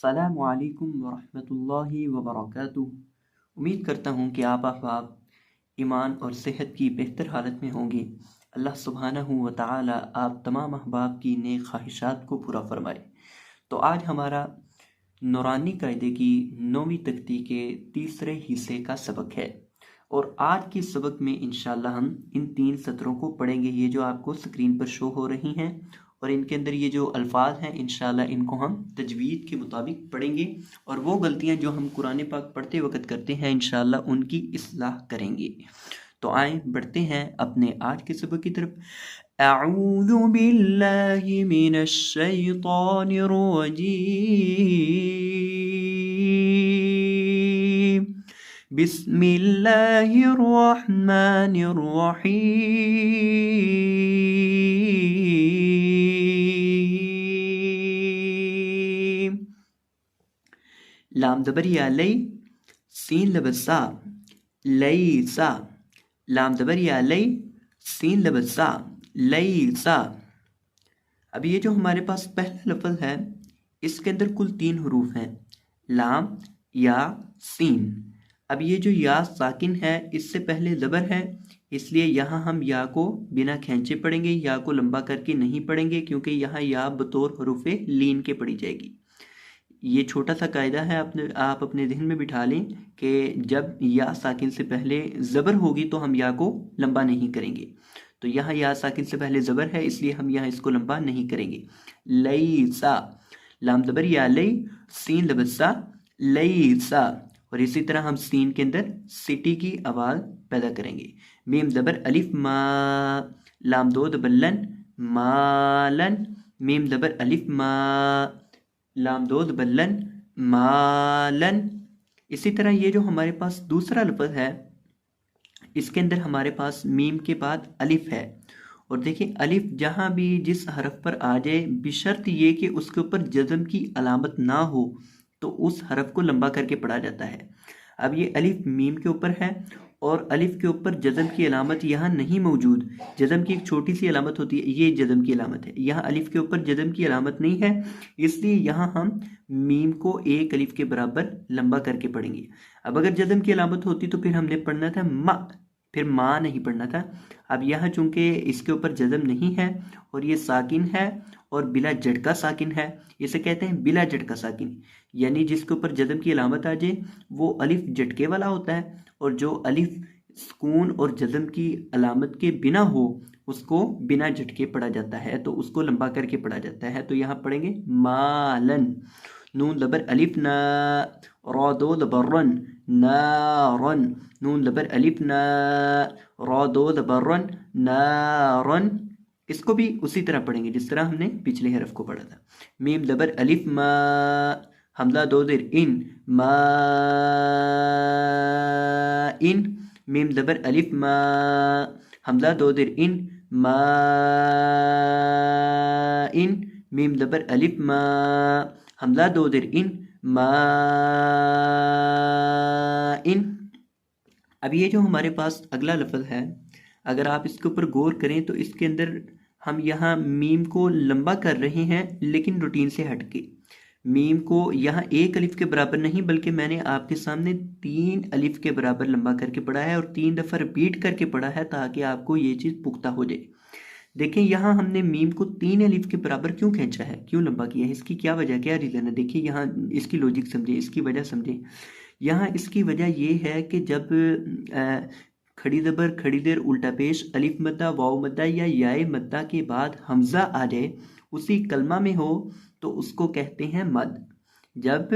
अस्सलामु अलैकुम वरहमतुल्लाहि वबरकातुहू। उम्मीद करता हूँ कि आप अहबाब ईमान और सेहत की बेहतर हालत में होंगे। अल्लाह सुब्हानहू व तआला आप तमाम अहबाब की नेक ख्वाहिशात को पूरा फरमाए। तो आज हमारा नूरानी कायदे की 9वीं तख्ती के तीसरे हिस्से का सबक है और आज के सबक में इंशाअल्लाह हम इन 3 सत्रों को पढ़ेंगे। ये जो आपको स्क्रीन पर शो हो रही हैं और इनके अंदर ये जो अल्फाज हैं इंशाअल्लाह इनको हम तजवीद के मुताबिक पढ़ेंगे और वो गलतियां जो हम कुरान पाक पढ़ते वक्त करते हैं इंशाअल्लाह उनकी इस्लाह करेंगे। तो आए बढ़ते हैं अपने आज के सबक की तरफ। अऊज़ु बिल्लाहि मिनश शैतानिर रजीम। बिस्मिल्लाहिर रहमानिर रहीम। लाम ज़बर या लई, सीन लबसा, लईसा। लाम ज़बर या लई, सीन लबसा, लईसा। अब ये जो हमारे पास पहला लफ्ज़ है इसके अंदर कुल 3 हरूफ हैं, लाम, या, सीन। अब ये जो या साकिन है इससे पहले ज़बर है, इसलिए यहाँ हम या को बिना खींचे पढ़ेंगे, या को लंबा करके नहीं पढ़ेंगे क्योंकि यहाँ या बतौर हरूफे लीन के पढ़ी जाएगी। ये छोटा सा कायदा है, आप अपने जहन में बिठा लें कि जब या साकिन से पहले ज़बर होगी तो हम या को लंबा नहीं करेंगे। तो यहाँ या साकिन से पहले ज़बर है इसलिए हम यहाँ इसको लंबा नहीं करेंगे। लईसा, लाम ज़बर या लई, सीन लबसा, लईसा। और इसी तरह हम सीन के अंदर सिटी की आवाज़ पैदा करेंगे। मीम ज़बर अलिफ मा, लाम दो दबल्लन, मालन। मीम ज़बर अलिफ मा, लाम दो दबल्लन, मालन। इसी तरह ये जो हमारे पास दूसरा लफ्ज़ है इसके अंदर हमारे पास मीम के बाद अलिफ है और देखिए अलिफ जहाँ भी जिस हरफ पर आ जाए बिशर्त ये कि उसके ऊपर जज़म की अलामत ना हो तो उस हरफ को लंबा करके पढ़ा जाता है। अब ये अलिफ मीम के ऊपर है और अलिफ के ऊपर जज़म की अलामत यहाँ नहीं मौजूद। जज़म की एक छोटी सी अलामत होती है, ये जज़म की अलामत है। यहाँ अलिफ के ऊपर जज़म की अलामत नहीं है इसलिए यहाँ हम मीम को एक अलिफ के बराबर लंबा करके पढ़ेंगे। अब अगर जज़म की अलामत होती तो फिर हमने पढ़ना था मा, फिर माँ नहीं पढ़ना था। अब यहाँ चूंकि इसके ऊपर जज़म नहीं है और ये साकिन है और बिला झटका साकिन है, इसे कहते हैं बिला झटका साकिन, यानी जिसके ऊपर जज़म की अलामत आ जाए वो अलिफ झटके वाला होता है और जो अलिफ सुकून और जज़म की अलामत के बिना हो उसको बिना झटके पढ़ा जाता है, तो उसको लंबा करके पढ़ा जाता है। तो यहाँ पढ़ेंगे मालन, नून लबर अलिफ ना, रा दो लबरन, नारन। नून लबर अलिफ ना, रा दो लबरन, नारन। इसको भी उसी तरह पढ़ेंगे जिस तरह हमने पिछले हरफ को पढ़ा था। मीम लबर अलिफ मा, हमला दो देर इन, मा इन। मीम ज़बर अलिफ मा, हमला दो देर इन, मा इन। मीम ज़बर अलिफ मा, हमला दो देर इन, मा इन। अब ये जो हमारे पास अगला लफ्ज़ है अगर आप इसके ऊपर गौर करें तो इसके अंदर हम यहाँ मीम को लंबा कर रहे हैं लेकिन रूटीन से हटके। मीम को यहाँ एक अलिफ के बराबर नहीं बल्कि मैंने आपके सामने 3 अलिफ के बराबर लंबा करके पढ़ा है और 3 दफ़ा रिपीट करके पढ़ा है ताकि आपको ये चीज़ पुख्ता हो जाए। देखें यहाँ हमने मीम को 3 अलिफ के बराबर क्यों खींचा है, क्यों लंबा किया है, इसकी क्या वजह, क्या रीज़न है। देखिए यहाँ इसकी लॉजिक समझे, इसकी वजह समझे। यहाँ इसकी वजह ये है कि जब खड़ी ज़बर खड़ी देर उल्टा पेश अलिफ मद्दा वाव मद्दा या याए मद्दा के बाद हमज़ा आ जाए उसी कलमा में हो तो उसको कहते हैं मद। जब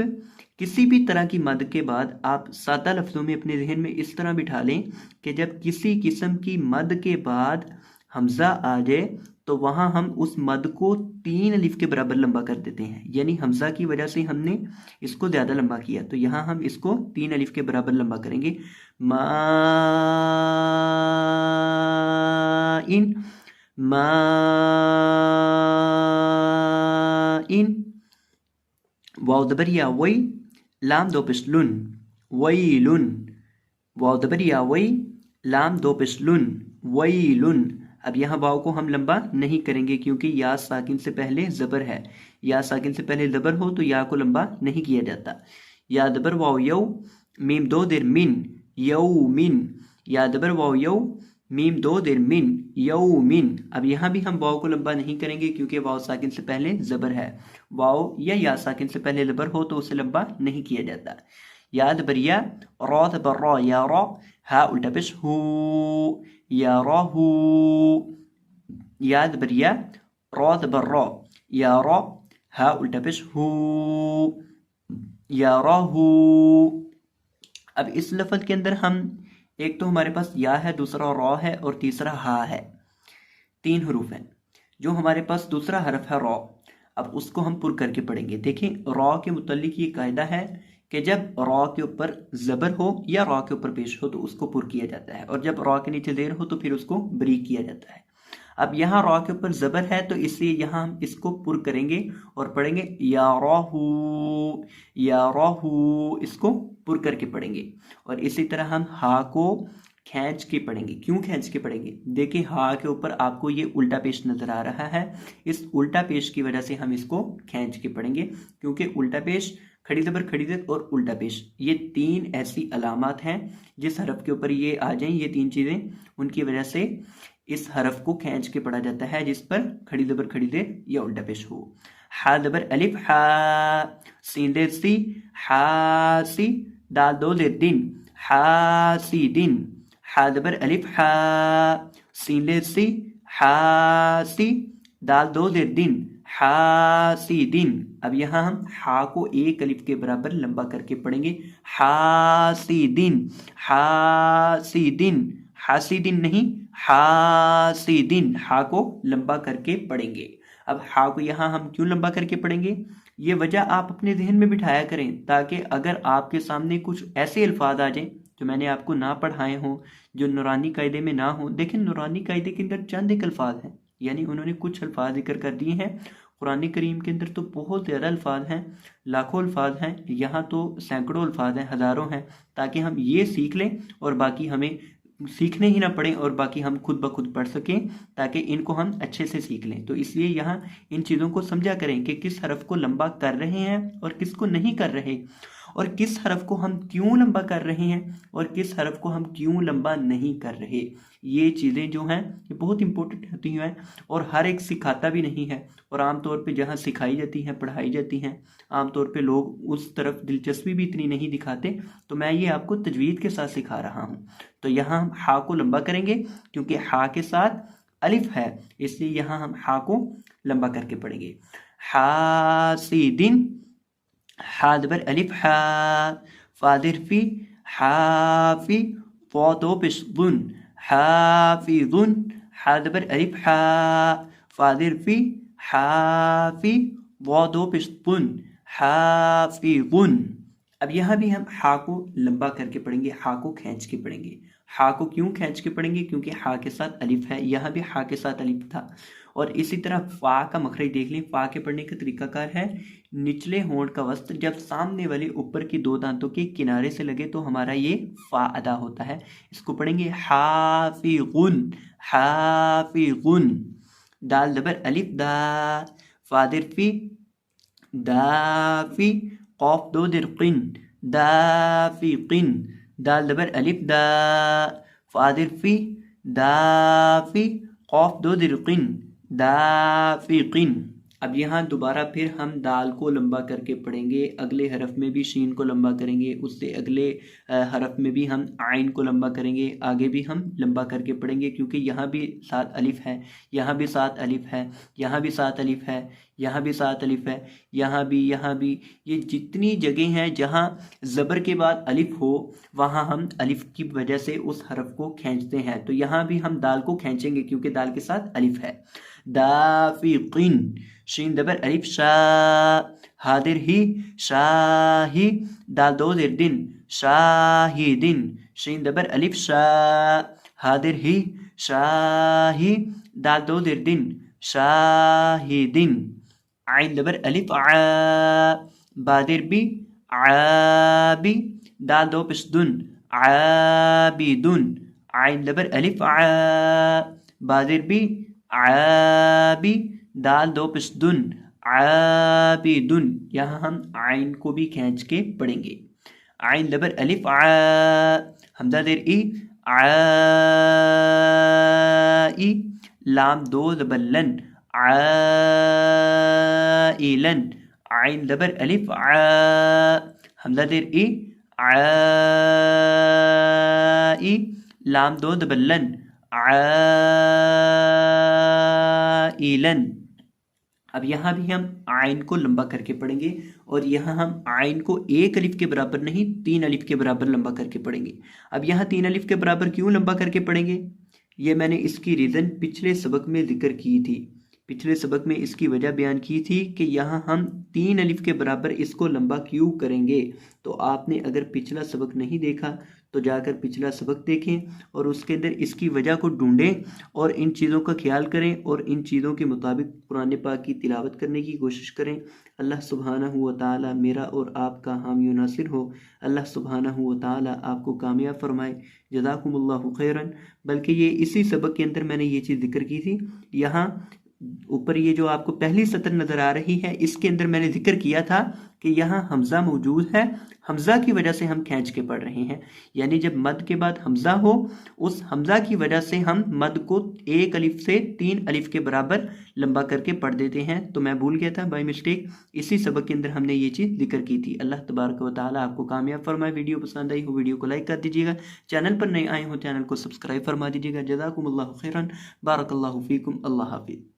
किसी भी तरह की मद के बाद आप सादा लफ्ज़ों में अपने जहन में इस तरह बिठा लें कि जब किसी किस्म की मद के बाद हमज़ा आ जाए तो वहाँ हम उस मद को 3 अलिफ के बराबर लंबा कर देते हैं, यानी हमज़ा की वजह से हमने इसको ज़्यादा लंबा किया तो यहाँ हम इसको 3 अलिफ के बराबर लंबा करेंगे। मा इन, मा इन। वाव दबरिया वई, लाम दो पिस्लुन, वईलुन। वाव दबरिया वई, लाम दो पिस्लुन, वईलुन। अब यहाँ वाव को हम लंबा नहीं करेंगे क्योंकि या साकिन से पहले ज़बर है। या साकिन से पहले ज़बर हो तो या को लंबा नहीं किया जाता। या दबर वाव यौ, मीम दो देर मिन, यौ मिन। या दबर वाव यौ, मीम दो देर मिन, यौ मिन। अब यहाँ भी हम वाव को लंबा नहीं करेंगे क्योंकि वाव साकिन से पहले ज़बर है। वाव या साकिन से पहले ज़बर हो तो उसे लंबा नहीं किया जाता। या दबर या, रौ दबर रौ, या रौ, हा उल्टा पेश हू, या रौ हू। या दबर या, रौ दबर रौ, या रौ, हा उल्टा पेश हू, या रौ हू। अब इस लफ्ज़ के अंदर हम एक तो हमारे पास या है, दूसरा रौ है और तीसरा हा है। 3 हरूफ हैं। जो हमारे पास दूसरा हरफ है रौ, अब उसको हम पुर करके पढ़ेंगे। देखिए रौ के मुतल्लिक ये कायदा है कि जब रौ के ऊपर ज़बर हो या रौ के ऊपर पेश हो तो उसको पुर किया जाता है, और जब रौ के नीचे ज़ेर हो तो फिर उसको बरीक किया जाता है। अब यहाँ रौ के ऊपर ज़बर है तो इसलिए यहाँ हम इसको पुर करेंगे और पढ़ेंगे या रौहू, या रौहू, इसको पुर करके पढ़ेंगे। और इसी तरह हम हा को खींच के पढ़ेंगे। क्यों खींच के पढ़ेंगे? देखिए हा के ऊपर आपको ये उल्टा पेश नज़र आ रहा है, इस उल्टा पेश की वजह से हम इसको खींच के पढ़ेंगे, क्योंकि उल्टा पेश, खड़ी ज़बर, खड़ी ज़ेर और उल्टा पेश, ये 3 ऐसी अलामत हैं जिस हरफ के ऊपर ये आ जाएं, ये 3 चीज़ें, उनकी वजह से इस हरफ को खींच के पढ़ा जाता है जिस पर खड़ी ज़बर, खड़ी ज़ेर या उल्टा पेश हो। हा ज़बर अलिफ हा, सीन ज़ेर सी, हा सी, दाल दो ज़ेर दिन, हा सी दिन। हा ज़बर अलिफ हा, सीन ज़ेर सी, हा सी, दाल दो ज़ेर दिन, हा सी दिन। अब यहाँ हम हा को एक अलिफ के बराबर लंबा करके पढ़ेंगे। हा सी दिन, हा सी दिन, हासिदिन नहीं, हासिदिन। हा को लंबा करके पढ़ेंगे। अब हा को यहाँ हम क्यों लंबा करके पढ़ेंगे, ये वजह आप अपने जहन में बिठाया करें, ताकि अगर आपके सामने कुछ ऐसे अल्फाज आ जाएं जो मैंने आपको ना पढ़ाए हों, जो नूरानी कायदे में ना हो। देखें नूरानी कायदे के अंदर चंद एक अल्फाज हैं, यानी उन्होंने कुछ अल्फाज जिक्र कर दिए हैं। कुरान करीम के अंदर तो बहुत ज़्यादा अल्फाज हैं, लाखों अल्फाज हैं, यहाँ तो सैकड़ों अल्फाज हैं, हज़ारों हैं, ताकि हम ये सीख लें और बाकी हमें सीखने ही ना पड़े और बाकी हम खुद ब खुद पढ़ सकें, ताकि इनको हम अच्छे से सीख लें। तो इसलिए यहाँ इन चीज़ों को समझा करें कि किस हरफ को लंबा कर रहे हैं और किसको नहीं कर रहे, और किस हरफ को हम क्यों लंबा कर रहे हैं और किस हरफ को हम क्यों लंबा नहीं कर रहे। ये चीज़ें जो हैं ये बहुत इंपॉर्टेंट होती हैं और हर एक सिखाता भी नहीं है, और आमतौर पे जहाँ सिखाई जाती हैं, पढ़ाई जाती हैं, आमतौर पे लोग उस तरफ दिलचस्पी भी इतनी नहीं दिखाते। तो मैं ये आपको तजवीद के साथ सिखा रहा हूँ। तो यहाँ हम हा को लंबा करेंगे क्योंकि हा के साथ अलिफ है, इसलिए यहाँ हम हा को लंबा करके पढ़ेंगे। हासिदिन, हा ज़बर अलिफ हा, फादिर फी, हाफी, फ़ा दो पेश दुन, हाफिजुन। हा ज़बर अलिफ हा, फादिर फी, हाफी, फ़ा दो पेश दुन, हाफिजुन। अब यहाँ भी हम हा को लंबा करके पढ़ेंगे, हा को खींच के पढ़ेंगे। हा को क्यों खींच के पढ़ेंगे? क्योंकि हा के साथ अलिफ है, यहाँ भी हा के साथ अलिफ था। और इसी तरह फ़ा का मखरज देख लें, फ़ा के पढ़ने का तरीकाकार है, निचले होंठ का वस्त जब सामने वाले ऊपर की 2 दांतों के किनारे से लगे तो हमारा ये फ़ा अदा होता है। इसको पढ़ेंगे हाफिज़ुन, हाफिज़ुन। दाल ज़बर अलिफ दा, फादिर फी, दाफी, कॉफ दो दिर किन, दाफिकिन। दाल ज़बर अलिफ दा, फादिर फी, दाफी, कॉफ दो दिर किन, दाफिकिन। अब यहाँ दोबारा फिर हम दाल को लंबा करके पढ़ेंगे, अगले हरफ में भी शीन को लंबा करेंगे, उससे अगले हरफ में भी हम आइन को लंबा करेंगे, आगे भी हम लंबा करके पढ़ेंगे, क्योंकि यहाँ भी 7 अलिफ है, यहाँ भी 7 अलिफ है, यहाँ भी 7 अलिफ है, यहाँ भी 7 अलिफ है, यहाँ भी। ये जितनी जगह हैं जहाँ ज़बर के बाद अलिफ हो वहाँ हम अलिफ की वजह से उस हरफ को खींचते हैं। तो यहाँ भी हम दाल को खींचेंगे क्योंकि दाल के साथ अलिफ है। दाफिकिन, शीन ज़बर अलिफ शा, हादिर ही, शाही, दाल दो ज़ेर दिन, शाहिदिन। शीन ज़बर अलिफ शा, हादिर ही, शाही, दाल दो ज़ेर दिन, शाहिदिन। आइन ज़बर अलिफ आ, बादिर बी, आबी, दाल दो पेश दुन, आबिदुन। आइन ज़बर अलिफ आ, बाजिर भी आबी, दाल दो पिस्दुन आबिदुन। यहाँ हम आइन को भी खींच के पढ़ेंगे। आइन लबर अलिफ आ, हमजा देर ई आई, लाम दो जबर लन आइलन। आइन लबर अलिफ आ, हमजा देर ई आई, लाम दो जबर लन आइलन। अब यहाँ भी हम आइन को लंबा करके पढ़ेंगे और यहाँ हम आइन को एक अलिफ के बराबर नहीं 3 अलिफ के बराबर लंबा करके पढ़ेंगे। अब यहाँ 3 अलिफ के बराबर क्यों लंबा करके पढ़ेंगे, ये मैंने इसकी रीज़न पिछले सबक में जिक्र की थी। पिछले सबक में इसकी वजह बयान की थी कि यहाँ हम 3 अलिफ के बराबर इसको लंबा क्यों करेंगे। तो आपने अगर पिछला सबक नहीं देखा तो जाकर पिछला सबक देखें और उसके अंदर इसकी वजह को ढूंढें और इन चीज़ों का ख्याल करें और इन चीज़ों के मुताबिक कुरान पाक की तिलावत करने की कोशिश करें। अल्लाह सुब्हानहू व तआला मेरा और आपका हामी नासिर हो। अल्लाह सुब्हानहू व तआला आपको कामयाब फरमाए। जज़ाकुमुल्लाहु खैरन। बल्कि ये इसी सबक के अंदर मैंने ये चीज़ जिक्र की थी। यहाँ ऊपर ये जो आपको पहली सतर नज़र आ रही है इसके अंदर मैंने जिक्र किया था कि यहाँ हमज़ा मौजूद है, हमज़ा की वजह से हम खींच के पढ़ रहे हैं। यानी जब मद के बाद हमज़ा हो उस हमज़ा की वजह से हम मद को 1 अलिफ से 3 अलिफ के बराबर लंबा करके पढ़ देते हैं। तो मैं भूल गया था बाय मिस्टेक, इसी सबक के अंदर हमने ये चीज़ जिक्र की थी। अल्लाह तबारक व तआला आपको कामयाब फरमाए। वीडियो पसंद आई हो वीडियो को लाइक कर दीजिएगा, चैनल पर नए आए हो चैनल को सब्सक्राइब फरमा दीजिएगा। जज़ाकुमुल्लाहु खैरन, बारकल्लाहु फीकुम, अल्लाह हाफिज़।